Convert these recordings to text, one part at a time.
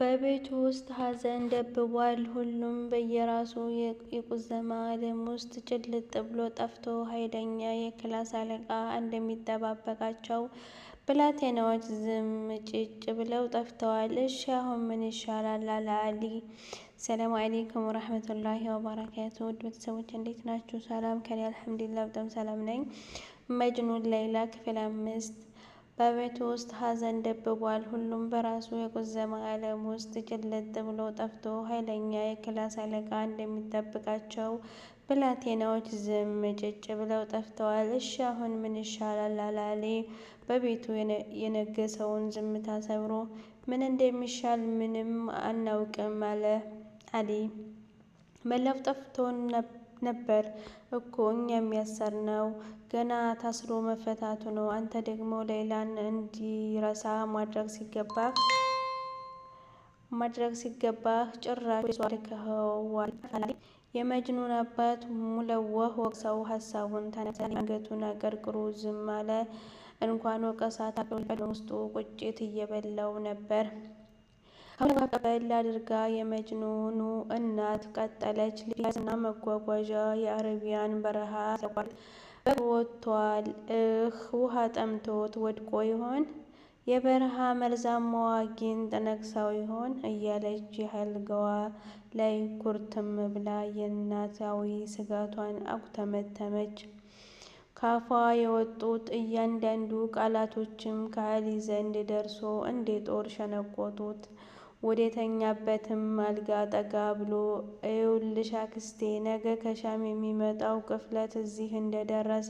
በቤቱ ውስጥ ሐዘን ደብቧል። ሁሉም በየራሱ የቁዘማ ዓለም ውስጥ ጭልጥ ብሎ ጠፍቶ ኃይለኛ የክላስ አለቃ እንደሚጠባበቃቸው ብላቴናዎች ዝም ጭጭ ብለው ጠፍተዋል። እሺ አሁን ምን ይሻላል? አለ አሊ። ሰላም አለይኩም ወራህመቱላሂ ወበረካቱ። ውድ ቤተሰቦች እንዴት ናችሁ? ሰላም ከኔ አልሐምዱሊላህ በጣም ሰላም ነኝ። መጅኑን ሌይላ ክፍል 5። በቤቱ ውስጥ ሐዘን ደብቧል። ሁሉም በራሱ የቁዘማ ዓለም ውስጥ ጭልጥ ብሎ ጠፍቶ ኃይለኛ የክላስ አለቃ እንደሚጠብቃቸው ብላቴናዎች ዝም ጭጭ ብለው ጠፍተዋል። እሺ አሁን ምን ይሻላል? አለ አሊ በቤቱ የነገሰውን ዝምታ ሰብሮ። ምን እንደሚሻል ምንም አናውቅም አለ አሊ። መላው ጠፍቶን ነበር እኮ እኛም ያሰርነው ገና ታስሮ መፈታቱ ነው። አንተ ደግሞ ሌላን እንዲረሳ ማድረግ ሲገባህ ጭራሽ አድርገኸዋል። የመጅኑን አባት ሙለወህ ወቅሰው ሀሳቡን ተነሳ። አንገቱን አቀርቅሮ ዝም አለ። እንኳን ወቀሳ ታቅሎ ውስጡ ቁጭት እየበላው ነበር። አሁን ቀበል አድርጋ የመጅኑኑ እናት ቀጠለች። ሊያዝና መጓጓዣ የአረቢያን በረሃ ያቋርጥ ወጥቷል። ውሃ ጠምቶት ወድቆ ይሆን? የበረሃ መርዛማዋ ጊንጥ ነክሳው ይሆን? እያለች የአልጋዋ ላይ ኩርትም ብላ የእናታዊ ስጋቷን አኩተመተመች። ካፏ የወጡት እያንዳንዱ ቃላቶችም ከአሊ ዘንድ ደርሶ እንደ ጦር ሸነቆጡት። ወደተኛበትም አልጋ ጠጋ ብሎ እዩልሽ አክስቴ፣ ነገ ከሻም የሚመጣው ቅፍለት እዚህ እንደደረሰ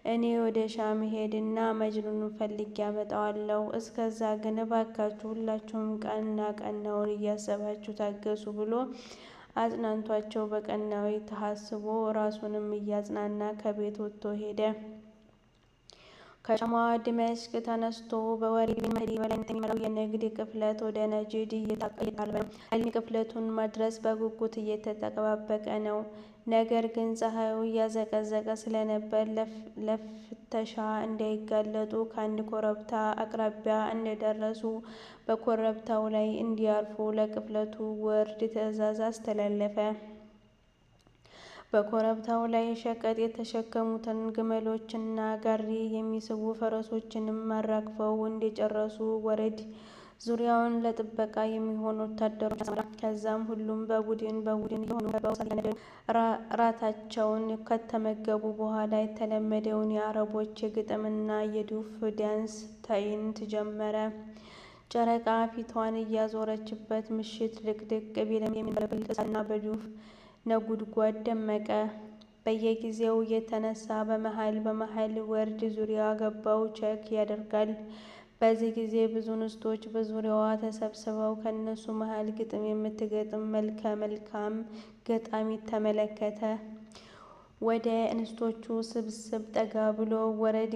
እኔ ወደ ሻም ሄድና መጅኑን ፈልጌ ያመጣዋለሁ። እስከዛ ግን እባካችሁ ሁላችሁም ቀና ቀናውን እያሰባችሁ ታገሱ ብሎ አጽናንቷቸው በቀናዊ ተሐስቦ ራሱንም እያጽናና ከቤት ወጥቶ ሄደ። ከሻሟ ድመሽቅ ተነስቶ በወሪድ መህዲ በላይነት የሚመራው የንግድ ቅፍለት ወደ ነጅድ እየታቀደ ነው። አሊ ቅፍለቱን ማድረስ በጉጉት እየተጠባበቀ ነው። ነገር ግን ፀሐዩ እያዘቀዘቀ ስለነበር ለፍተሻ እንዳይጋለጡ ከአንድ ኮረብታ አቅራቢያ እንደደረሱ በኮረብታው ላይ እንዲያርፉ ለቅፍለቱ ወርድ ትዕዛዝ አስተላለፈ። በኮረብታው ላይ ሸቀጥ የተሸከሙትን ግመሎችና ጋሪ የሚስቡ ፈረሶችንም አራግፈው እንደጨረሱ ወረድ ዙሪያውን ለጥበቃ የሚሆኑ ወታደሮች አሰማራ። ከዛም ሁሉም በቡድን የሆኑ ከበው ራታቸውን ከተመገቡ በኋላ የተለመደውን የአረቦች የግጥምና የዱፍ ዳንስ ትዕይንት ጀመረ። ጨረቃ ፊቷን እያዞረችበት ምሽት ድቅድቅ ቢልም የሚንበለበል እሳትና በዱፍ ነጉድጓድ ደመቀ። በየጊዜው የተነሳ በመሃል ወርድ ዙሪያ ገባው ቼክ ያደርጋል። በዚህ ጊዜ ብዙ እንስቶች በዙሪያዋ ተሰብስበው ከነሱ መሃል ግጥም የምትገጥም መልከ መልካም ገጣሚ ተመለከተ። ወደ እንስቶቹ ስብስብ ጠጋ ብሎ ወረድ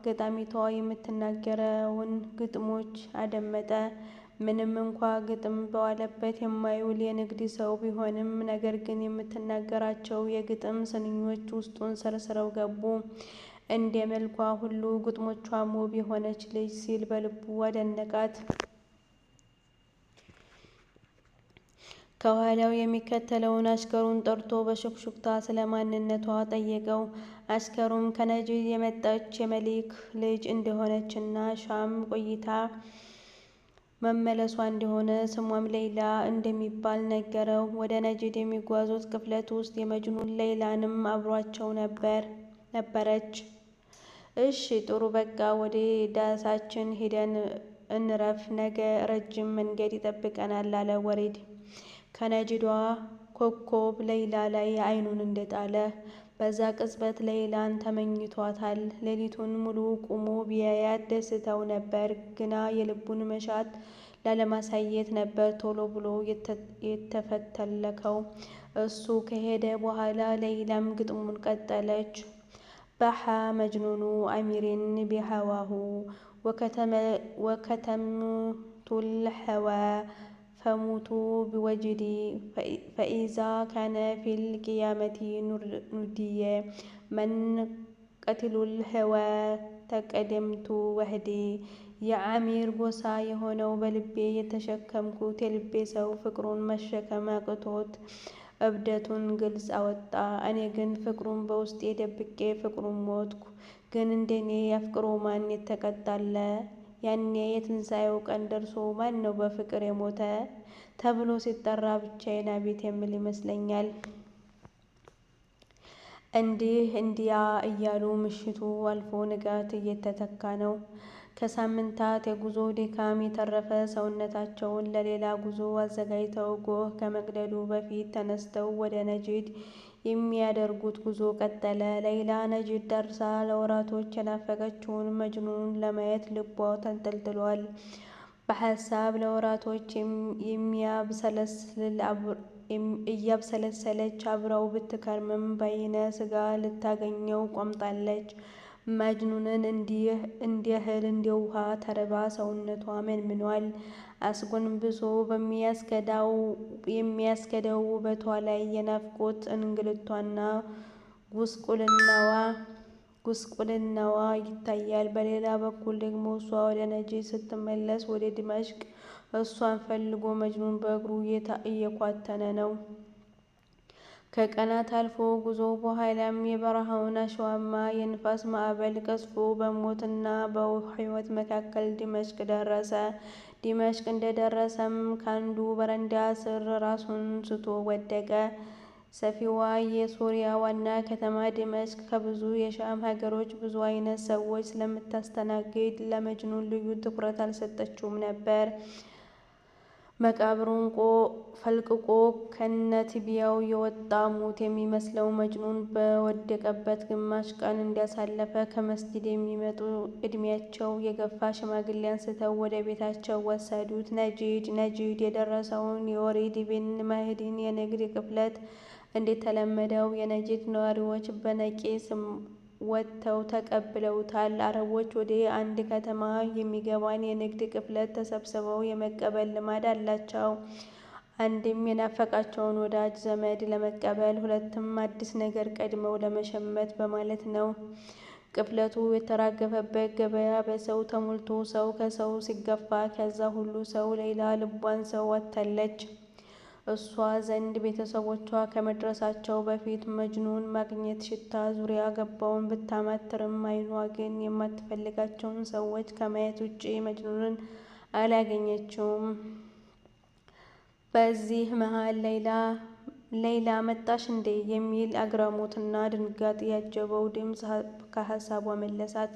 ገጣሚቷ የምትናገረውን ግጥሞች አደመጠ። ምንም እንኳ ግጥም በዋለበት የማይውል የንግድ ሰው ቢሆንም ነገር ግን የምትናገራቸው የግጥም ስንኞች ውስጡን ሰርስረው ገቡ። እንደ መልኳ ሁሉ ግጥሞቿም ውብ የሆነች ልጅ ሲል በልቡ አደነቃት። ከኋላው የሚከተለውን አሽከሩን ጠርቶ በሹክሹክታ ስለ ማንነቷ ጠየቀው። አሽከሩም ከነጅድ የመጣች የመሊክ ልጅ እንደሆነችና ሻም ቆይታ መመለሷ እንደሆነ ስሟም ሌይላ እንደሚባል ነገረው። ወደ ነጅድ የሚጓዙት ቅፍለት ውስጥ የመጅኑን ሌይላንም አብሯቸው ነበረች። እሺ ጥሩ በቃ ወደ ዳሳችን ሂደን እንረፍ፣ ነገ ረጅም መንገድ ይጠብቀናል አለ ወሪድ ከነጅዷ ኮከብ ሌይላ ላይ አይኑን እንደጣለ። በዛ ቅጽበት ሌይላን ተመኝቷታል። ሌሊቱን ሙሉ ቁሞ ቢያያት ደስታው ነበር፣ ግና የልቡን መሻት ላለማሳየት ነበር ቶሎ ብሎ የተፈተለከው። እሱ ከሄደ በኋላ ሌይላም ግጥሙን ቀጠለች። ባሓ መጅኑኑ አሚሪን ቢሀዋሁ ወከተምቱል ሐዋ ፈሙቱ ቢወጅዲ ፈኢዛ ካነ ፊል ቂያመቲ ኑዲየ መን ቀትሉል ሐዋ ተቀደምቱ ወህዲ የአሚር ጎሳ የሆነው በልቤ የተሸከምኩት የልቤ ሰው ፍቅሩን መሸከም አቅቶት እብደቱን ግልጽ አወጣ። እኔ ግን ፍቅሩን በውስጤ ደብቄ ፍቅሩን ሞትኩ። ግን እንደኔ ያፍቅሮ ማን የተቀጣለ? ያኔ የትንሣኤው ቀን ደርሶ ማን ነው በፍቅር የሞተ ተብሎ ሲጠራ ብቻዬን አቤት የምል ይመስለኛል። እንዲህ እንዲያ እያሉ ምሽቱ አልፎ ንጋት እየተተካ ነው። ከሳምንታት የጉዞ ድካም የተረፈ ሰውነታቸውን ለሌላ ጉዞ አዘጋጅተው ጎህ ከመቅደዱ በፊት ተነስተው ወደ ነጂድ የሚያደርጉት ጉዞ ቀጠለ። ሌይላ ነጂድ ደርሳ ለወራቶች የናፈቀችውን መጅኑን ለማየት ልቧ ተንጠልጥሏል። በሐሳብ ለወራቶች እያብሰለሰለች አብረው ብትከርምም በዓይነ ሥጋ ልታገኘው ቋምጣለች። መጅኑንን እንደ እህል እንደ ውሃ ተርባ ሰውነቷ መንምኗል። አስጎንብሶ የሚያስከዳው ውበቷ ላይ የናፍቆት እንግልቷና ጉስቁልናዋ ይታያል። በሌላ በኩል ደግሞ እሷ ወደ ነጂድ ስትመለስ ወደ ዲማሽቅ እሷን ፈልጎ መጅኑን በእግሩ እየኳተነ ነው። ከቀናት አልፎ ጉዞ በኋላም የበረሃውን አሸዋማ የንፋስ ማዕበል ቀስፎ በሞትና በሕይወት መካከል ዲማሽቅ ደረሰ። ዲማሽቅ እንደደረሰም ካንዱ በረንዳ ስር ራሱን ስቶ ወደቀ። ሰፊዋ የሶሪያ ዋና ከተማ ዲማሽቅ ከብዙ የሻም ሀገሮች ብዙ አይነት ሰዎች ስለምታስተናግድ ለመጅኑን ልዩ ትኩረት አልሰጠችውም ነበር። መቃብሩን ፈልቅቆ ከነትቢያው የወጣ ሙት የሚመስለው መጅኑን በወደቀበት ግማሽ ቀን እንዳሳለፈ ከመስጂድ የሚመጡ ዕድሜያቸው የገፋ ሽማግሌ አንስተው ወደ ቤታቸው ወሰዱት። ነጂድ የደረሰውን የወሊድ ብን ማህዲን የንግድ ቅፍለት እንደተለመደው የነጂድ ነዋሪዎች በነቂስ ወጥተው ተቀብለውታል። አረቦች ወደ አንድ ከተማ የሚገባን የንግድ ቅፍለት ተሰብስበው የመቀበል ልማድ አላቸው። አንድም የናፈቃቸውን ወዳጅ ዘመድ ለመቀበል፣ ሁለትም አዲስ ነገር ቀድመው ለመሸመት በማለት ነው። ቅፍለቱ የተራገፈበት ገበያ በሰው ተሞልቶ ሰው ከሰው ሲገፋ ከዛ ሁሉ ሰው ሌይላ ልቧን ሰው አታለች። እሷ ዘንድ ቤተሰቦቿ ከመድረሳቸው በፊት መጅኑን ማግኘት ሽታ ዙሪያ ገባውን ብታማትርም ዓይኗ ግን የማትፈልጋቸውን ሰዎች ከማየት ውጪ መጅኑንን አላገኘችውም። በዚህ መሃል ሌይላ መጣሽ እንዴ የሚል አግራሞትና ድንጋጤ ያጀበው ድምፅ ከሀሳቧ መለሳት።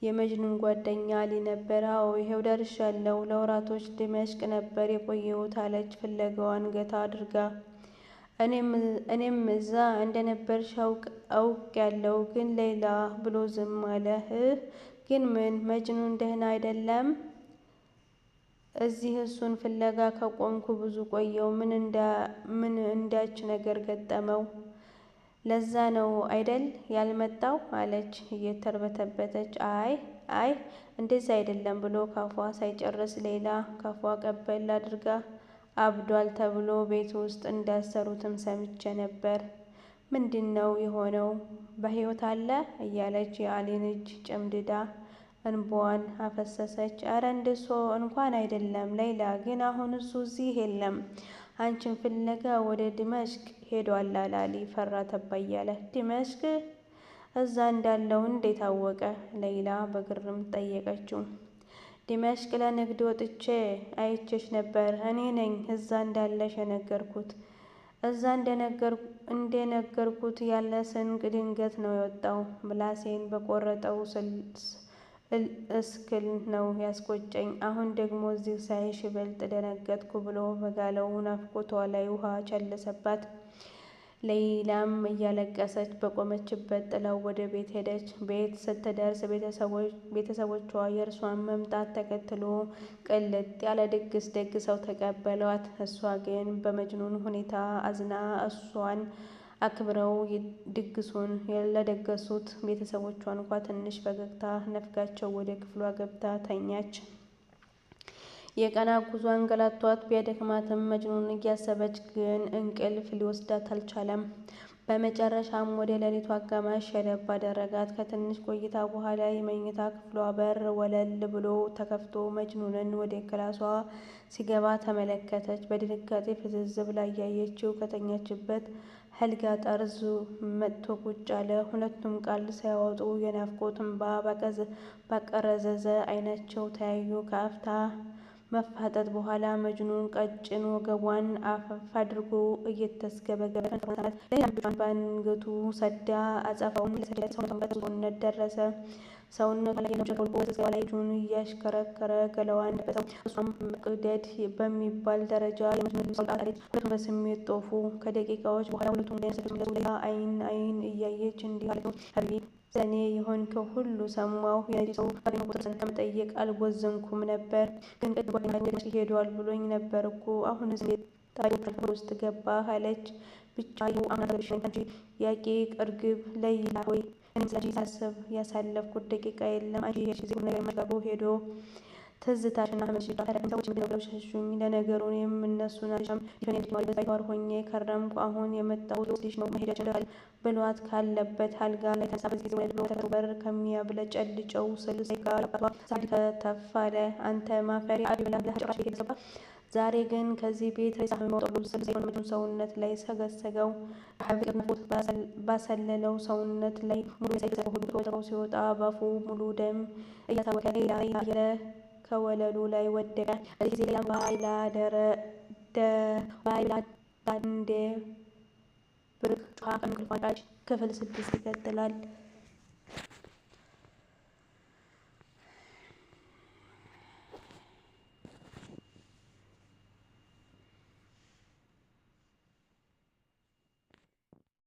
የመጅኑን ጓደኛ አሊ ነበር። አዎ ይሄው ደርሻለሁ። ለወራቶች ዲማሽቅ ነበር የቆየሁት አለች ፍለጋዋን ገታ አድርጋ። እኔም እዛ እንደነበርሽ አውቄያለሁ ግን ሌይላ ብሎ ዝም አለ። ግን ምን መጅኑን ደህና አይደለም? እዚህ እሱን ፍለጋ ከቆምኩ ብዙ ቆየው። ምን እንዳች ነገር ገጠመው? ለዛ ነው አይደል ያልመጣው አለች እየተርበተበተች። አይ እንደዛ አይደለም ብሎ ካፏ ሳይጨርስ ሌይላ ካፏ ቀበል አድርጋ አብዷል ተብሎ ቤት ውስጥ እንዳሰሩትም ሰምቼ ነበር። ምንድን ነው የሆነው? በሕይወት አለ? እያለች የአሊን እጅ ጨምድዳ እንባዋን አፈሰሰች። አረ እንደሱ እንኳን አይደለም ሌይላ፣ ግን አሁን እሱ እዚህ የለም። አንቺን ፍለጋ ወደ ዲማሽቅ ሄዷል አለ አሊ ፈራ ተባ እያለ። ዲማሽቅ? እዛ እንዳለው እንዴት አወቀ? ሌይላ በግርምት ጠየቀችው። ዲማሽቅ ለንግድ ወጥቼ አይቼሽ ነበር። እኔ ነኝ እዛ እንዳለሽ የነገርኩት። እዛ እንደነገርኩት ያለ ስንቅ ድንገት ነው የወጣው። ምላሴን በቆረጠው እስክል ነው ያስቆጨኝ። አሁን ደግሞ እዚህ ሳይሽ ይበልጥ ደነገጥኩ ብሎ በጋለው ናፍቆቷ ላይ ውሃ ቸለሰባት። ሌይላም እያለቀሰች በቆመችበት ጥላው ወደ ቤት ሄደች። ቤት ስትደርስ ቤተሰቦቿ የእርሷን መምጣት ተከትሎ ቅልጥ ያለ ድግስ ደግሰው ተቀበሏት። እሷ ግን በመጅኑን ሁኔታ አዝና እሷን አክብረው ድግሱን ለደገሱት ቤተሰቦቿ እንኳ ትንሽ ፈገግታ ነፍጋቸው ወደ ክፍሏ ገብታ ተኛች። የቀናት ጉዞ አንገላቷት ቢያደክማትም መጅኑን እያሰበች ግን እንቅልፍ ሊወስዳት አልቻለም። በመጨረሻም ወደ ሌሊቱ አጋማሽ ሸለብ አደረጋት። ከትንሽ ቆይታ በኋላ የመኝታ ክፍሏ በር ወለል ብሎ ተከፍቶ መጅኑንን ወደ ክላሷ ሲገባ ተመለከተች። በድንጋጤ ፍዝዝ ብላ እያየችው ከተኛችበት አልጋ ጠርዝ መጥቶ ቁጭ አለ። ሁለቱም ቃል ሳያወጡ የናፍቆት እንባ ባቀረዘዘ ዓይናቸው ተያዩ። ከአፍታ መፋጠጥ በኋላ መጅኑን ቀጭን ወገቧን አፈፍ አድርጎ እየተስገበገበ ተነፈሳት። ሌላ እጆቿን በአንገቱ ሰዳ አጸፋውን እየሰደደች ሰውነቷን ደረሰ። ሰውነቷ ላይ የነበረው ሸለቆ በስጋዋ ላይ እጁን እያሽከረከረ ገላዋን ደበሰው። እሷም መቅደድ በሚባል ደረጃ የመጅኑን ልብስ አውልቃ ጣለች። ሁለቱም በስሜት ጦፉ። ከደቂቃዎች በኋላ ሁለቱም ወደ አይናቸው ተመለሱ። ሌላ አይን እያየች እንዲህ አለችው፣ ሀቢቢ ለእኔ የሆንከው ሁሉ ሰማሁ። የነዚህ ሰው ባገኘሁ ቁጥር ስለአንተ መጠየቅ አልቦዘንኩም ነበር፣ ግን ቅድም ጓደኛዬ ወደ መስጊድ ሄዷል ብሎኝ ነበር እኮ። አሁንስ እንዴት ታዲያ ውስጥ ገባህ? አለች። ብቻ ይኸው አሁን አጠገብሽ ነኝ። አንቺ የአቂቅ እርግብ ለይላ ሆይ፣ እኔም ስለአንቺ ሳስብ ያሳለፍኩት ደቂቃ የለም። አንቺ የሄድሽ ጊዜ ሁሉ ነገር መጋቦ ሄዶ ትዝታሽና ህመምሽ ይዟል። ታዲያ ሰዎች ምንድን ነው ብለው ሸሹኝ። ለነገሩ እኔም እነሱን አልሻም። ሊሆን የሚችለው በሳይቷር ሆኜ ከረምኩ። አሁን የመጣሁት ልወስድሽ ነው። መሄጃችን ደርሷል ብሏት ካለበት አልጋ ላይ ተነሳ። በዚህ ጊዜ ወለል ብሎ በተከፈተው በር ከሚያብለጨልጨው ስልስ ጋር አባቷ ሳዲ ከተፍ አለ። አንተ ማፈሪያ አቢ ብለህ ጭራሽ ቤት ገባ። ዛሬ ግን ከዚህ ቤት ሬሳ የሚወጣው ስልስ ሳይሆን መጅኑን ሰውነት ላይ ሰገሰገው። ፍቅር ናፍቆት ባሰለለው ሰውነት ላይ ሙሉ የሳይገሰገው ሁሉ ከወጣው ሲወጣ ባፉ ሙሉ ደም እያታወቀ ሌላ እያለ ከወለሉ ላይ ወደቀ። በዚህ ጊዜ ሌላም ባይላ ዳንዴ ብርቅ ጮኻ ከእንቅልፏ ነቃች። ክፍል 6 ይቀጥላል።